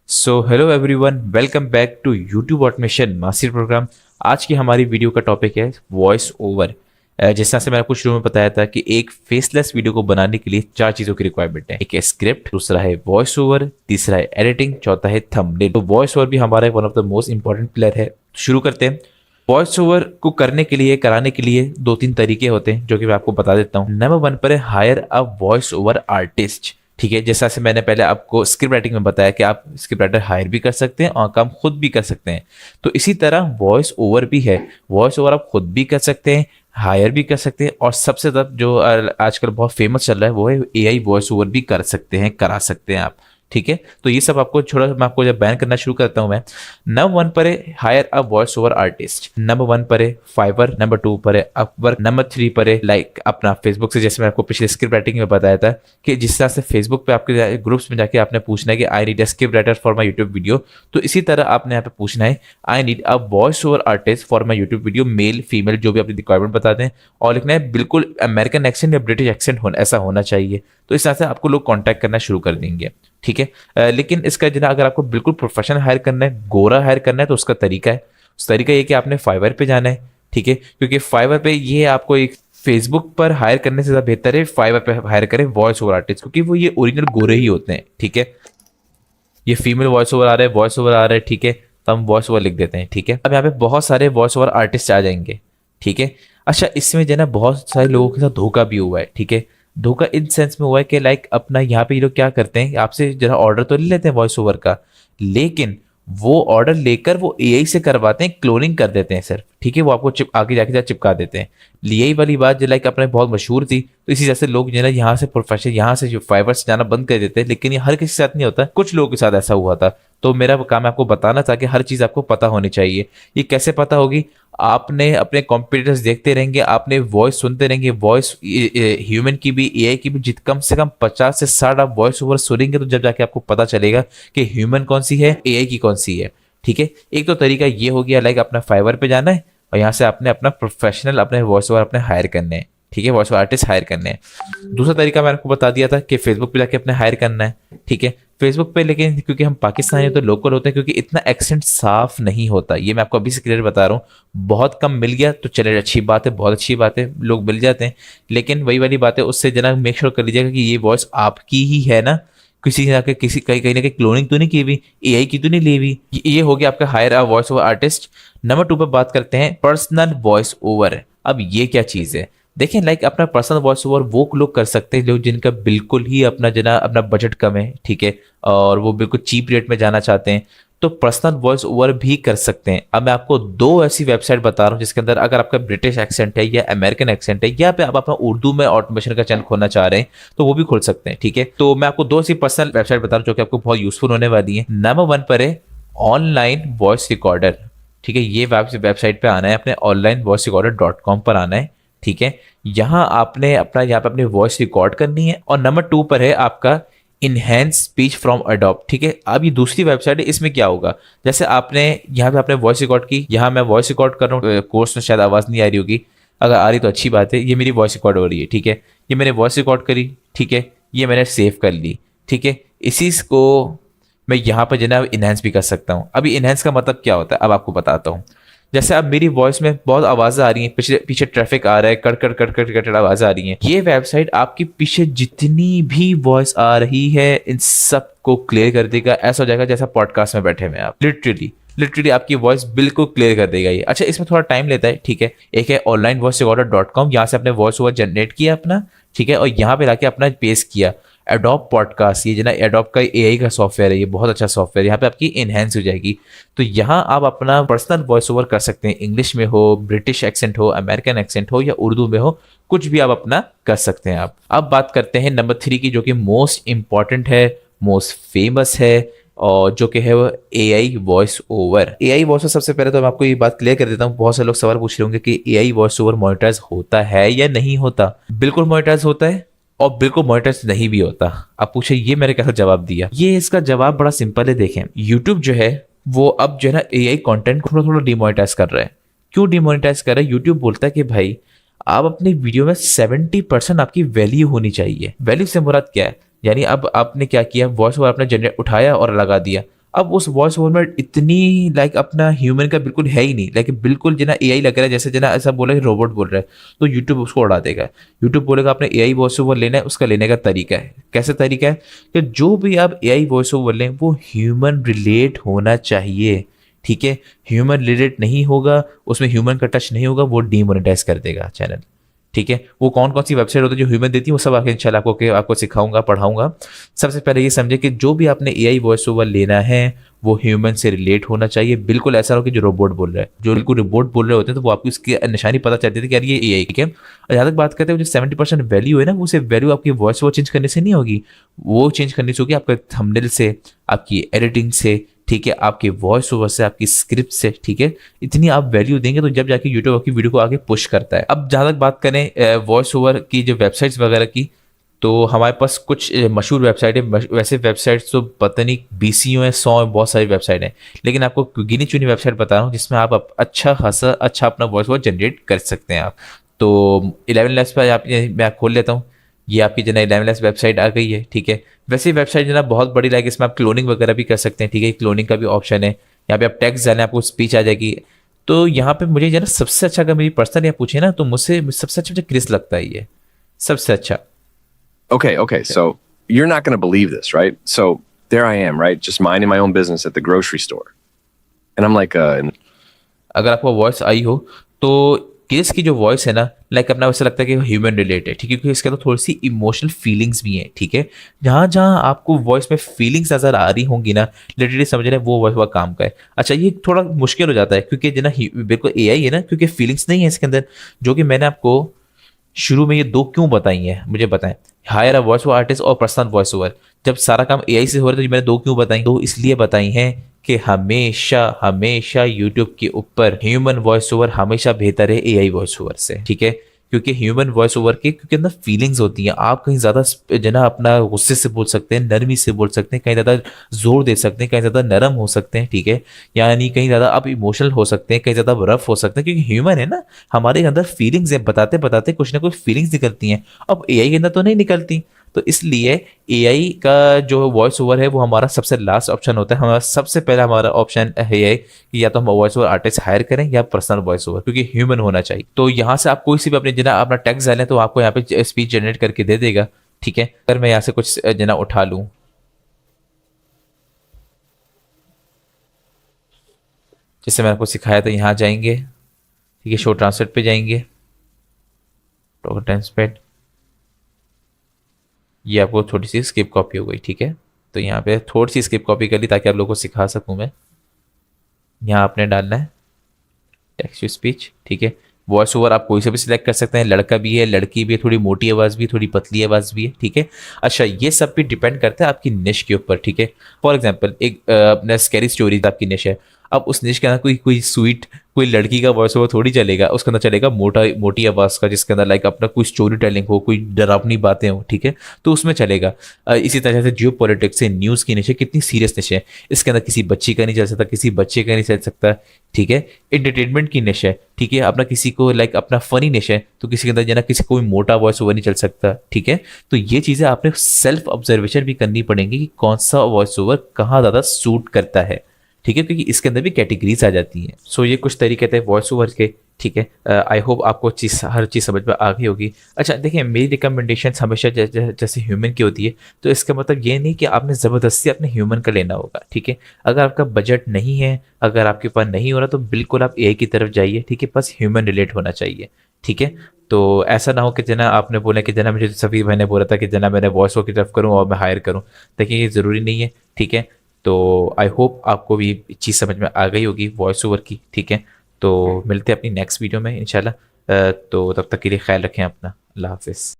So hello everyone, welcome back to YouTube automation master program. आज की हमारी video का टॉपिक है वॉइस ओवर। जिस तरह से मैंने आपको शुरू में बताया था कि एक फेसलेस वीडियो को बनाने के लिए चार चीज़ों की रिक्वायरमेंट है। एक है स्क्रिप्ट, दूसरा है वॉइस ओवर, तीसरा है एडिटिंग, चौथा है थंबनेल। तो वॉइस ओवर भी हमारा one of the most important pillar है। शुरू करते हैं। वॉइस ओवर को करने के लिए, कराने के लिए दो तीन तरीके होते हैं जो कि मैं आपको बता देता हूँ। नंबर वन पर है higher a voice over artist. ठीक है, जैसा से मैंने पहले आपको स्क्रिप्ट राइटिंग में बताया कि आप स्क्रिप्ट राइटर हायर भी कर सकते हैं और काम खुद भी कर सकते हैं। तो इसी तरह वॉइस ओवर भी है। वॉइस ओवर आप खुद भी कर सकते हैं, हायर भी कर सकते हैं, और सबसे ज़्यादा जो आजकल बहुत फेमस चल रहा है वो है एआई वॉइस ओवर भी कर सकते हैं, करा सकते हैं आप। ठीक है, तो ये सब आपको छोड़ा, मैं आपको जब बैन करना शुरू करता हूँ मैं। नंबर वन पर है higher a voice over artist, number one पर है फाइवर, नंबर टू पर है अपवर्क, नंबर थ्री पर है लाइक अपना फेसबुक से, जैसे मैं आपको पिछले स्क्रिप्ट राइटिंग में बताया था कि जिस तरह से फेसबुक पे आपके ग्रुप्स में जाके आपने पूछना है कि I need a script writer for my YouTube video, तो इसी तरह आपने यहाँ पे पूछना है I need a voice over artist for my YouTube video, male female जो भी अपनी रिक्वायरमेंट बता दें, और लिखना है बिल्कुल अमेरिकन एक्सेंट या ब्रिटिश एक्सेंट ऐसा होना चाहिए। तो इस तरह से आपको लोग कॉन्टैक्ट करना शुरू कर देंगे। ठीक है, लेकिन इसका जना अगर आपको बिल्कुल प्रोफेशनल हायर करना है, गोरा हायर करना है, तो उसका तरीका है, उस तरीका ये कि आपने फाइवर पे जाना है। ठीक है, क्योंकि फाइवर पे ये आपको एक फेसबुक पर हायर करने से ज़्यादा बेहतर है फाइवर पे हायर करें वॉइस ओवर आर्टिस्ट, क्योंकि वो ये ओरिजिनल गोरे ही होते हैं। ठीक है, ये फीमेल वॉइस ओवर आ रहा है, वॉइस ओवर आ रहा है। ठीक है, तो हम वॉइस ओवर लिख देते हैं। ठीक है, अब यहाँ पे बहुत सारे वॉइस ओवर आर्टिस्ट आ जाएंगे। ठीक है, अच्छा इसमें जो है ना बहुत सारे लोगों के साथ धोखा भी हुआ है। ठीक है, धोखा इन सेंस में हुआ है कि लाइक अपना यहाँ पे ये लोग क्या करते हैं, आपसे जरा ऑर्डर तो ले लेते हैं वॉइस ओवर का, लेकिन वो ऑर्डर लेकर वो एआई से करवाते हैं, क्लोनिंग कर देते हैं सिर्फ। ठीक है, वो आपको आगे जाके चिपका देते हैं। यही वाली बात जो लाइक अपने बहुत मशहूर थी, तो इसी जैसे लोग जो है यहाँ से प्रोफेशनल, यहाँ से जो फाइवर से जाना बंद कर देते हैं, लेकिन ये हर किसी के साथ नहीं होता, कुछ लोगों के साथ ऐसा हुआ था। तो मेरा काम है आपको बताना था कि हर चीज़ आपको पता होनी चाहिए। ये कैसे पता होगी? आपने अपने कॉम्पिटिटर्स देखते रहेंगे, आपने वॉइस सुनते रहेंगे, वॉइस ह्यूमन की भी एआई की भी कम से कम 50 से 60 आप वॉइस ओवर सुनेंगे, तो जब जाके आपको पता चलेगा कि ह्यूमन कौन सी है, एआई की कौन सी है। ठीक है, एक तो तरीका ये हो गया लाइक अपना फाइवर पे जाना है और यहाँ से आपने अपना प्रोफेशनल अपने वॉइस ओवर अपने हायर करने हैं। ठीक है, वॉइस ओवर आर्टिस्ट हायर करने हैं। दूसरा तरीका मैंने आपको बता दिया था कि फेसबुक पे जाके अपने हायर करना है। ठीक है, फेसबुक पे, लेकिन क्योंकि हम पाकिस्तानी हैं तो लोकल होते हैं, क्योंकि इतना एक्सेंट साफ नहीं होता, ये मैं आपको अभी से क्लियर बता रहा हूँ। बहुत कम मिल गया तो चले, अच्छी बात है, बहुत अच्छी बात है, लोग मिल जाते हैं, लेकिन वही वाली बात है, उससे जना मेक श्योर कर लीजिएगा कि ये वॉइस आपकी ही है ना, किसी ने आके किसी कहीं ना कहीं क्लोनिंग तो नहीं की हुई, एआई की तो नहीं ली हुई। ये हो गया आपका higher a voice over artist. Number two पर बात करते हैं पर्सनल वॉइस ओवर। अब ये क्या चीज़ है? देखें, लाइक अपना पर्सनल वॉइस ओवर वो लोग कर सकते हैं लोग जिनका बिल्कुल ही अपना बजट कम है। ठीक है, और वो बिल्कुल चीप रेट में जाना चाहते हैं, तो पर्सनल वॉइस ओवर भी कर सकते हैं। अब मैं आपको दो ऐसी वेबसाइट बता रहा हूँ जिसके अंदर अगर आपका ब्रिटिश एक्सेंट है या अमेरिकन एक्सेंट है, या पे आप अपना उर्दू में ऑटोमेशन का चैनल खोलना चाह रहे हैं, तो वो भी खोल सकते हैं। ठीक है, तो मैं आपको दो ऐसी पर्सनल वेबसाइट बता रहा हूँ जो कि आपको बहुत यूजफुल होने वाली है। नंबर वन पर है ऑनलाइन वॉइस रिकॉर्डर। ठीक है, ये वेबसाइट पे आना है, अपने ऑनलाइन वॉइस रिकॉर्डर .com पर आना है। ठीक है, यहाँ आपने यहाँ पे अपनी वॉइस रिकॉर्ड करनी है। और नंबर टू पर है आपका इनहेंस स्पीच फ्रॉम अडोब। ठीक है, अब ये दूसरी वेबसाइट है, इसमें क्या होगा, जैसे आपने यहाँ पे आपने वॉइस रिकॉर्ड की, यहाँ मैं वॉइस रिकॉर्ड कर रहा हूँ, कोर्स में शायद आवाज़ नहीं आ रही होगी, अगर आ रही तो अच्छी बात है। ये मेरी वॉइस रिकॉर्ड हो रही है। ठीक है, ये मैंने वॉइस रिकॉर्ड करी। ठीक है, ये मैंने सेव कर ली। ठीक है, इसी को मैं यहाँ पर जो है इनहेंस भी कर सकता हूँ। अभी इनहेंस का मतलब क्या होता है, अब आपको बताता हूँ। जैसे अब मेरी वॉइस में बहुत आवाज़ आ रही है, पीछे पीछे ट्रैफिक आ रहा है, cut cut cut cut cut आवाज़ आ रही है, ये वेबसाइट आपके पीछे जितनी भी वॉइस आ रही है इन सब को क्लियर कर देगा। ऐसा हो जाएगा जैसा पॉडकास्ट में बैठे हुए आप, लिटरली आपकी वॉइस बिल्कुल क्लियर कर देगा ये। अच्छा, इसमें थोड़ा टाइम लेता है। ठीक है, एक है ऑनलाइन वॉइस रिकॉर्डर .com, यहाँ से अपने वॉइस ओवर जनरेट किया अपना। ठीक है, और यहाँ पे लाके अपना पेस्ट किया। एडोब पॉडकास्ट, ये जो ना एडोब का एआई का सॉफ्टवेयर है, ये बहुत अच्छा सॉफ्टवेयर, यहाँ पे आपकी इनहेंस हो जाएगी। तो यहाँ आप अपना पर्सनल वॉइस ओवर कर सकते हैं, इंग्लिश में हो, ब्रिटिश एक्सेंट हो, अमेरिकन एक्सेंट हो या उर्दू में हो, कुछ भी आप अपना कर सकते हैं आप। अब बात करते हैं नंबर थ्री की, जो कि मोस्ट इंपॉर्टेंट है, मोस्ट फेमस है, और जो कि है वो AI voice over. AI voice over, सबसे पहले तो मैं आपको ये बात क्लियर कर देता हूँ, बहुत सारे लोग सवाल पूछ रहे होंगे कि एआई वॉइस ओवर मोनेटाइज होता है या नहीं होता। बिल्कुल मोनेटाइज होता है और बिल्कुल मोनेटाइज नहीं भी होता। आप पूछे ये मैंने कैसा जवाब दिया, ये इसका जवाब बड़ा सिंपल है। देखें, यूट्यूब जो है वो अब जो है ना एआई कंटेंट को थोड़ा थोड़ा डिमोनेटाइज कर रहा है। क्यों डिमोनेटाइज कर रहा है? यूट्यूब बोलता है कि भाई आप अपनी वीडियो में 70% आपकी वैल्यू होनी चाहिए। वैल्यू से मुराद क्या है? यानी अब आपने क्या किया, वॉइस ओवर आपने जनरेट उठाया और लगा दिया, अब उस वॉइस ओवर में इतनी लाइक अपना ह्यूमन का बिल्कुल है ही नहीं, लाइक बिल्कुल जना एआई लग रहा है, जैसे जना ऐसा बोला कि रोबोट बोल रहा है, तो यूट्यूब उसको उड़ा देगा। यूट्यूब बोलेगा आपने एआई वॉइस ओवर लेना है, उसका लेने का तरीका है, कैसे तरीका है कि जो भी आप एआई वॉइस ओवर लें वो ह्यूमन रिलेट होना चाहिए, ठीक है। ह्यूमन रिलेट नहीं होगा, उसमें ह्यूमन का टच नहीं होगा, वो डीमोनेटाइज कर देगा चैनल, ठीक है। वो कौन कौन सी वेबसाइट होती है जो ह्यूमन देती है, वो सब आके इंशाल्लाह आपको सिखाऊंगा, पढ़ाऊंगा। सबसे पहले ये समझे कि जो भी आपने एआई वॉइस ओवर लेना है वो ह्यूमन से रिलेट होना चाहिए, बिल्कुल ऐसा हो कि जो रोबोट बोल रहा है, जो बिल्कुल रोबोट बोल रहे होते हैं तो वो आपकी उसकी निशानी पता चलती थी कि यार ये एआई, ठीक है। और जहाँ तक बात करते हैं जो 70% वैल्यू है ना, वो सिर्फ वैल्यू आपकी वॉइस ओवर चेंज करने से नहीं होगी, वो चेंज करनी चाहिए आपके थंबनेल से, आपकी एडिटिंग से, ठीक है, आपके वॉइस ओवर से, आपकी स्क्रिप्ट से, ठीक है। इतनी आप वैल्यू देंगे तो जब जाके यूट्यूब आपकी वीडियो को आगे पुश करता है। अब जहाँ तक बात करें वॉइस ओवर की जो वेबसाइट्स वगैरह की, तो हमारे पास कुछ मशहूर वेबसाइट है। वैसे वेबसाइट्स तो पता नहीं बीसियों हैं, 100 हैं, बहुत सारी वेबसाइट हैं, लेकिन आपको गिनी चुनी वेबसाइट बता रहा हूँ जिसमें आप अच्छा खासा अच्छा अपना वॉइस ओवर जनरेट कर सकते हैं आप। तो 11 लैब्स पर आप मैं खोल लेता हूँ, ये आपकी जना 11 लैब्स वेबसाइट आ गई है, ठीक है। वैसे वेबसाइट जना बहुत बड़ी, लाइक इसमें आप क्लोनिंग वगैरह भी कर सकते हैं, ठीक है, क्लोनिंग का भी ऑप्शन है। यहाँ पे आप टेक्स्ट डालें, आपको स्पीच आ जाएगी। तो यहाँ पे मुझे जना सबसे अच्छा, अगर मेरी पर्सनल यहाँ पूछे ना, तो मुझसे सबसे अच्छा मुझे क्रिस लगता है, ये सबसे अच्छा। Okay, so you're not going to believe this, right? So there I am, right? Just minding my own business at the grocery store. And I'm like, अगर आपको वॉइस आई हो तो केस की जो वॉइस है ना, लाइक अपना वैसा लगता है कि ह्यूमन रिलेटेड, ठीक है, क्योंकि इसके अंदर थोड़ी सी इमोशनल फीलिंग्स भी हैं, ठीक है। जहाँ जहाँ आपको वॉइस में फीलिंग्स नजर आ रही होंगी ना, लिटरली समझ रहे हैं वो वॉइस वह काम का है। अच्छा, ये थोड़ा मुश्किल हो जाता है क्योंकि जना बिल्कुल एआई है ना, क्योंकि फीलिंग्स नहीं है इसके अंदर, जो कि मैंने आपको शुरू में ये दो क्यों बताई हैं, मुझे बताएं। Higher a voice over artist और पर्सनल वॉइस ओवर, जब सारा काम एआई से हो रहा है तो मैंने दो क्यों बताई, दो इसलिए बताई हैं कि हमेशा हमेशा यूट्यूब के ऊपर ह्यूमन वॉइस ओवर हमेशा बेहतर है एआई वॉइस ओवर से, ठीक है। क्योंकि ह्यूमन वॉइस ओवर के क्योंकि अंदर फीलिंग्स होती हैं, आप कहीं ज़्यादा जना अपना गुस्से से बोल सकते हैं, नरमी से बोल सकते हैं, कहीं ज़्यादा जोर दे सकते हैं, कहीं ज़्यादा नरम हो सकते हैं, ठीक है, यानी कहीं ज़्यादा आप इमोशनल हो सकते हैं, कहीं ज़्यादा रफ हो सकते हैं, क्योंकि ह्यूमन है ना, हमारे अंदर फीलिंग्स है, बताते बताते कुछ ना कुछ फीलिंग्स निकलती हैं। अब एआई के अंदर तो नहीं निकलती, तो इसलिए एआई का जो वॉइस ओवर है वो हमारा सबसे लास्ट ऑप्शन होता है। हमारा सबसे पहला हमारा ऑप्शन है कि या तो हम वॉइस ओवर आर्टिस्ट हायर करें या पर्सनल वॉइस ओवर, क्योंकि ह्यूमन होना चाहिए। तो यहाँ से आप कोई सी भी अपने जना अपना टेक्स्ट डालें तो आपको यहाँ पे स्पीच जनरेट करके दे देगा, ठीक है। अगर मैं यहाँ से कुछ जना उठा लूँ, जैसे मैंने आपको सिखाया था, यहाँ जाएंगे, ठीक है, शो ट्रांसलेट पे जाएंगे, टॉक ट्रांसलेट, ये आपको थोड़ी सी स्किप कॉपी हो गई, ठीक है। तो यहाँ पे थोड़ी सी स्किप कॉपी कर ली ताकि आप लोगों को सिखा सकूँ मैं। यहाँ आपने डालना है टेक्स्ट टू स्पीच, ठीक है। वॉइस ओवर आप कोई से भी सिलेक्ट कर सकते हैं, लड़का भी है, लड़की भी है, थोड़ी मोटी आवाज़ भी है, थोड़ी पतली आवाज़ भी है, ठीक है। अच्छा, ये सब भी डिपेंड करता है आपकी निश के ऊपर, ठीक है। फॉर एग्जाम्पल एक अपना स्कैरी स्टोरी आपकी निश है, अब उस निश के अंदर कोई कोई स्वीट कोई लड़की का वॉइस ओवर थोड़ी चलेगा, उसके अंदर चलेगा मोटी आवाज़ का, जिसके अंदर लाइक अपना कोई स्टोरी टेलिंग हो, कोई डरावनी बातें हो, ठीक है, तो उसमें चलेगा। इसी तरह से जियो पॉलिटिक्स से न्यूज़ की निश है, कितनी सीरियस निश है, इसके अंदर किसी बच्ची का नहीं चल सकता, किसी बच्चे का नहीं चल सकता, ठीक है। एंटरटेनमेंट की निश है, ठीक है, अपना किसी को लाइक अपना फनी निश है, तो किसी के अंदर जना किसी कोई मोटा वॉइस ओवर नहीं चल सकता, ठीक है। तो ये चीज़ें आपने सेल्फ ऑब्जर्वेशन भी करनी पड़ेंगी कि कौन सा वॉइस ओवर कहाँ ज़्यादा सूट करता है, ठीक है, क्योंकि इसके अंदर भी कैटेगरीज आ जाती हैं। सो ये कुछ तरीके थे वॉइस ओवर के, ठीक है। आई होप आपको हर चीज़ समझ में आ गई होगी। अच्छा देखिए, मेरी रिकमेंडेशन हमेशा जैसे ह्यूमन की होती है, तो इसका मतलब ये नहीं कि आपने ज़बरदस्ती अपने ह्यूमन का लेना होगा, ठीक है। अगर आपका बजट नहीं है, अगर आपके पास नहीं हो रहा, तो बिल्कुल आप एआई की तरफ जाइए, ठीक है, बस ह्यूमन रिलेट होना चाहिए, ठीक है। तो ऐसा ना हो कि जना आपने बोला कि जना मुझे सभी मैंने बोला था कि जना मैंने वॉइस ओवर की तरफ करूँ और मैं हायर करूँ, देखिए ये ज़रूरी नहीं है, ठीक है। तो आई होप आपको भी चीज़ समझ में आ गई होगी वॉइस ओवर की, ठीक है। तो मिलते हैं अपनी नेक्स्ट वीडियो में इंशाल्लाह। तो तब तक के लिए ख्याल रखें अपना, अल्लाह हाफिज़।